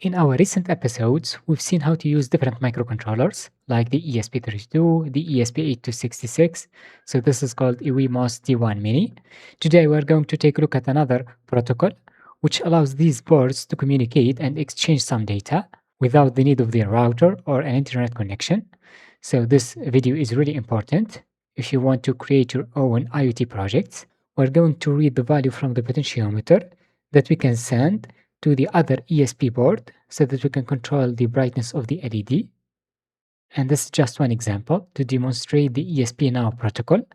In our recent episodes, we've seen how to use different microcontrollers like the ESP32, the ESP8266. So this is called EWIMOS D1 Mini. Today we're going to take a look at another protocol which allows these boards to communicate and exchange some data without the need of the router or an internet connection. So this video is really important if you want to create your own IoT projects. We're going to read the value from the potentiometer that we can send to the other ESP board so that we can control the brightness of the LED. And this is just one example to demonstrate the ESP-NOW protocol,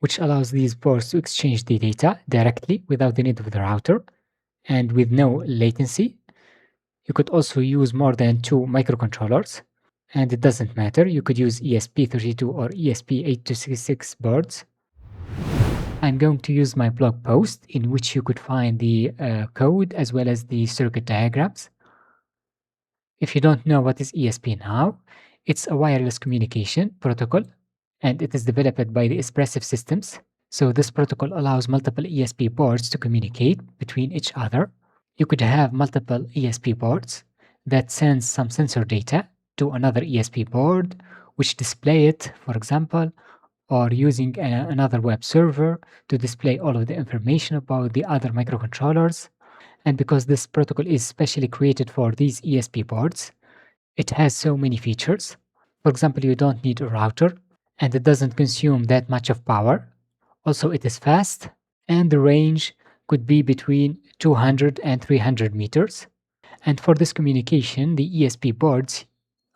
which allows these boards to exchange the data directly without the need of the router and with no latency. You could also use more than 2 microcontrollers, and it doesn't matter. You could use ESP32 or ESP8266 boards. I'm going to use my blog post in which you could find the code as well as the circuit diagrams. If you don't know what is ESP-NOW, it's a wireless communication protocol and it is developed by the Espressive Systems. So this protocol allows multiple ESP boards to communicate between each other. You could have multiple ESP boards that sends some sensor data to another ESP board, which display it, for example, or using another web server to display all of the information about the other microcontrollers. And because this protocol is specially created for these ESP boards, it has so many features. For example, you don't need a router and it doesn't consume that much of power. Also, it is fast and the range could be between 200 and 300 meters. And for this communication, the ESP boards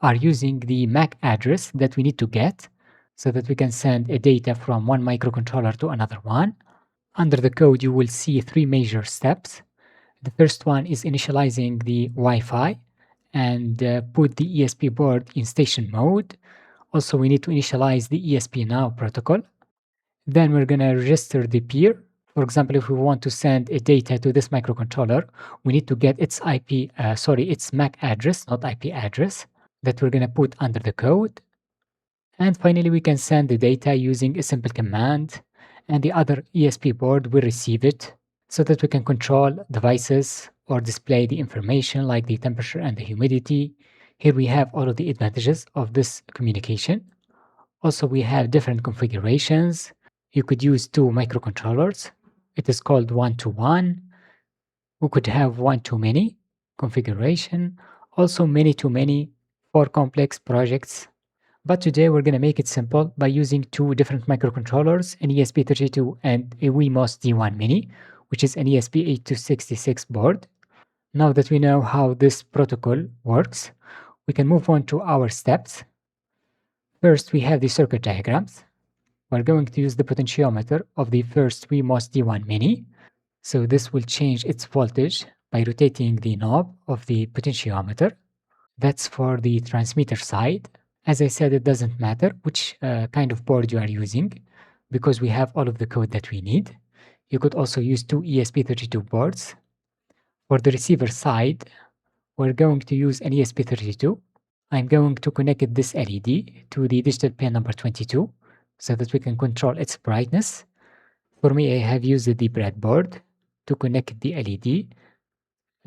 are using the MAC address that we need to get so that we can send a data from one microcontroller to another one. Under the code, you will see 3 major steps. The first one is initializing the Wi-Fi and put the ESP board in station mode. Also, we need to initialize the ESP-NOW protocol. Then we're going to register the peer. For example, if we want to send a data to this microcontroller, we need to get its its MAC address, not IP address, that we're going to put under the code. And finally, we can send the data using a simple command, and the other ESP board will receive it so that we can control devices or display the information like the temperature and the humidity. Here we have all of the advantages of this communication. Also, we have different configurations. You could use 2 microcontrollers. It is called one-to-one. We could have one-to-many configuration. Also, many-to-many for complex projects. But today we're going to make it simple by using 2 different microcontrollers, an ESP32 and a EWIMOS D1 Mini, which is an ESP8266 board. Now that we know how this protocol works, we can move on to our steps. First, we have the circuit diagrams. We're going to use the potentiometer of the first EWIMOS D1 Mini. So this will change its voltage by rotating the knob of the potentiometer. That's for the transmitter side. As I said, it doesn't matter which kind of board you are using because we have all of the code that we need. You could also use 2 ESP32 boards. For the receiver side, we're going to use an ESP32. I'm going to connect this LED to the digital pin number 22 so that we can control its brightness. For me, I have used the breadboard to connect the LED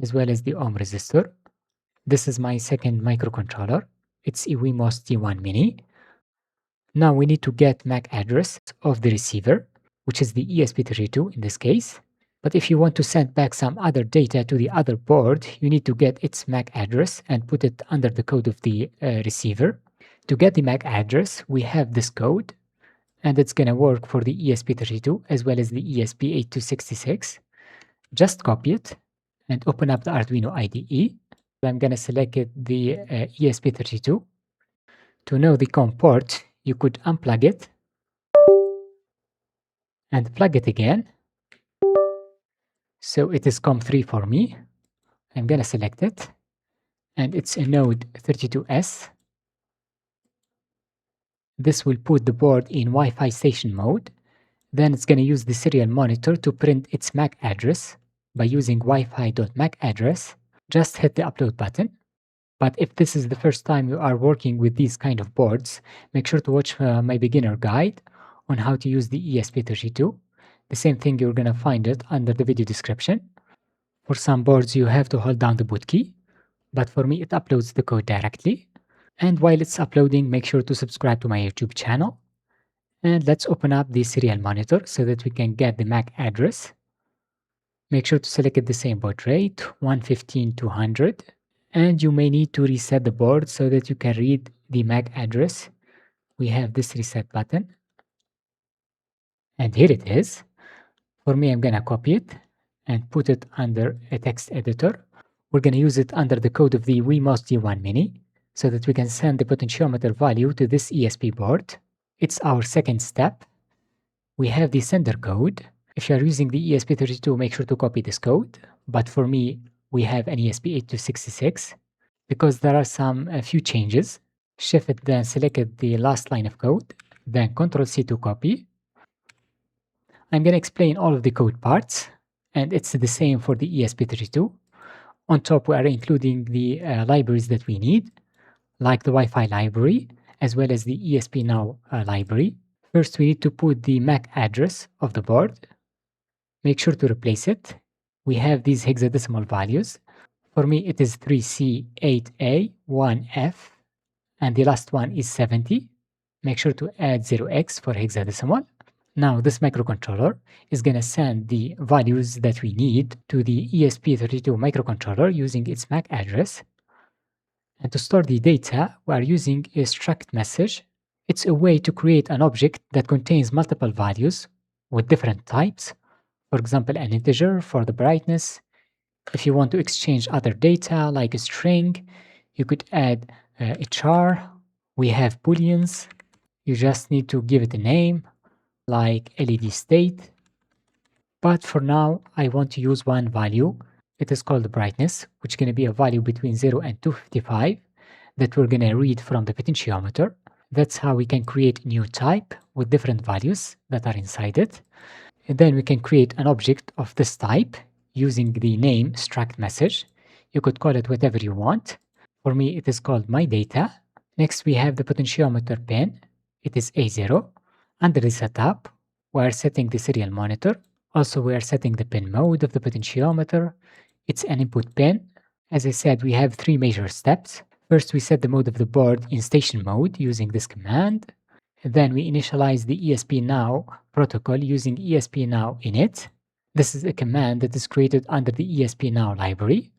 as well as the ohm resistor. This is my second microcontroller. It's a EWIMOS D1 Mini. Now we need to get MAC address of the receiver, which is the ESP32 in this case. But if you want to send back some other data to the other board, you need to get its MAC address and put it under the code of the receiver. To get the MAC address, we have this code, and it's going to work for the ESP32 as well as the ESP8266. Just copy it and open up the Arduino IDE. I'm going to select the ESP32. To know the COM port, you could unplug it and plug it again. So it is COM3 for me. I'm going to select it, and it's a node 32S. This will put the board in Wi-Fi station mode. Then it's going to use the serial monitor to print its MAC address by using Wi-Fi.MAC address. Just hit the upload button. But if this is the first time you are working with these kind of boards, make sure to watch my beginner guide on how to use the ESP32. The same thing, you're going to find it under the video description. For some boards, you have to hold down the boot key. but for me, it uploads the code directly. And while it's uploading, make sure to subscribe to my YouTube channel. And let's open up the serial monitor so that we can get the MAC address. Make sure to select the same baud rate, 115/200. And you may need to reset the board so that you can read the MAC address. We have this reset button. And here it is. For me, I'm gonna copy it and put it under a text editor. We're gonna use it under the code of the WeMOS D1 Mini so that we can send the potentiometer value to this ESP board. It's our second step. We have the sender code. If you are using the ESP32, make sure to copy this code. But for me, we have an ESP8266 because there are a few changes. Shift it, then select the last line of code, then Ctrl+C to copy. I'm going to explain all of the code parts, and it's the same for the ESP32. On top, we are including the libraries that we need, like the Wi-Fi library, as well as the ESP-NOW library. First, we need to put the MAC address of the board. Make sure to replace it. We have these hexadecimal values. For me, it is 3C8A, 1F, and the last one is 70. Make sure to add 0x for hexadecimal. Now, this microcontroller is going to send the values that we need to the ESP32 microcontroller using its MAC address. And to store the data, we are using a struct message. It's a way to create an object that contains multiple values with different types. For example, an integer for the brightness. If you want to exchange other data like a string, you could add a char. We have booleans. You just need to give it a name like LED state. But for now, I want to use one value. It is called brightness, which is going to be a value between 0 and 255 that we're going to read from the potentiometer. That's how we can create a new type with different values that are inside it. And then we can create an object of this type using the name struct message. You could call it whatever you want. For me, it is called my data. Next, we have the potentiometer pin. It is A0. Under the setup, we are setting the serial monitor. Also, we are setting the pin mode of the potentiometer. It's an input pin. As I said, we have three major steps. First, we set the mode of the board in station mode using this command. Then we initialize the ESP-NOW protocol using ESP-NOW init. This is a command that is created under the ESP-NOW library.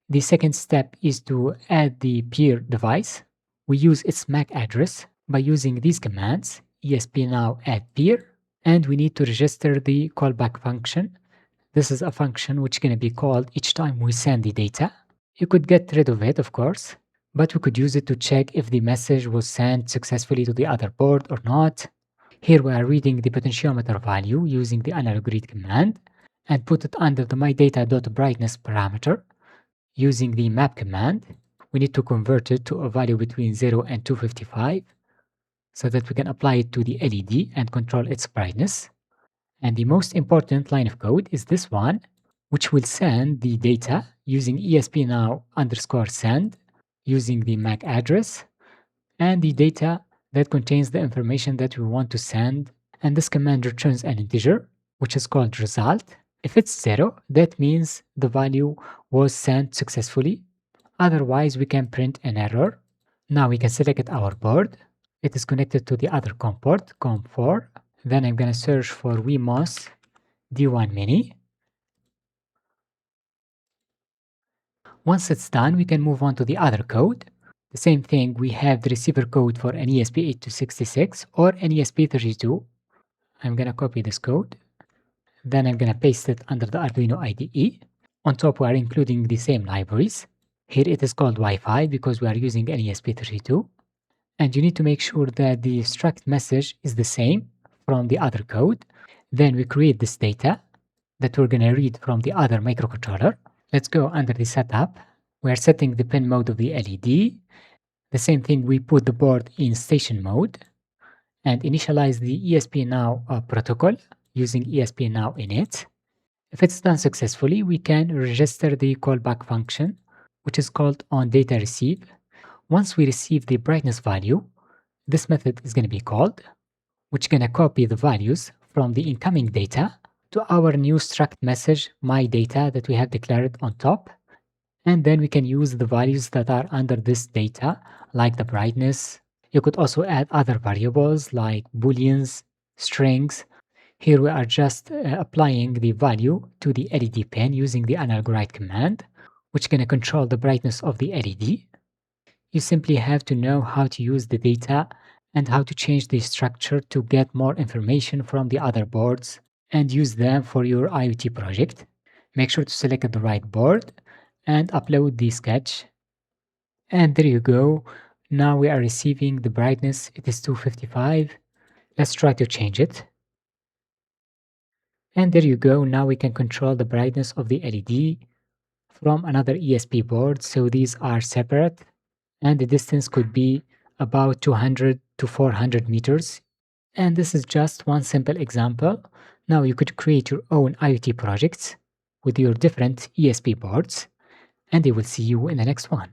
The second step is to add the peer device. We use its MAC address by using these commands, ESP-NOW add peer, and we need to register the callback function. This is a function which is going to be called each time we send the data. You could get rid of it, of course, but we could use it to check if the message was sent successfully to the other board or not. Here we are reading the potentiometer value using the analog read command and put it under the mydata.brightness parameter using the map command. We need to convert it to a value between 0 and 255 so that we can apply it to the LED and control its brightness. And the most important line of code is this one, which will send the data using ESP-NOW _ send using the MAC address and the data that contains the information that we want to send. And this command returns an integer, which is called result. If it's 0, that means the value was sent successfully. Otherwise, we can print an error. Now we can select our board. It is connected to the other COM port, COM4. Then I'm going to search for WeMOS D1 Mini. Once it's done, we can move on to the other code. The same thing, we have the receiver code for an ESP8266 or an ESP32. I'm going to copy this code. Then I'm going to paste it under the Arduino IDE. On top, we are including the same libraries. Here it is called Wi-Fi because we are using an ESP32. And you need to make sure that the struct message is the same from the other code. Then we create this data that we're going to read from the other microcontroller. Let's go under the setup. We are setting the pin mode of the LED. The same thing, we put the board in station mode and initialize the ESP-NOW protocol using ESP-NOW init. If it's done successfully, we can register the callback function, which is called onDataReceive. Once we receive the brightness value, this method is going to be called, which is going to copy the values from the incoming data to our new struct message, my data, that we have declared on top. And then we can use the values that are under this data, like the brightness. You could also add other variables like booleans, strings. Here we are just applying the value to the LED pin using the analog write command, which can control the brightness of the LED. You simply have to know how to use the data and how to change the structure to get more information from the other boards and use them for your IoT project. Make sure to select the right board and upload the sketch. And there you go. Now we are receiving the brightness. It is 255. Let's try to change it. And there you go. Now we can control the brightness of the LED from another ESP board. So these are separate and the distance could be about 200 to 400 meters. And this is just one simple example. Now you could create your own IoT projects with your different ESP boards, and I will see you in the next one.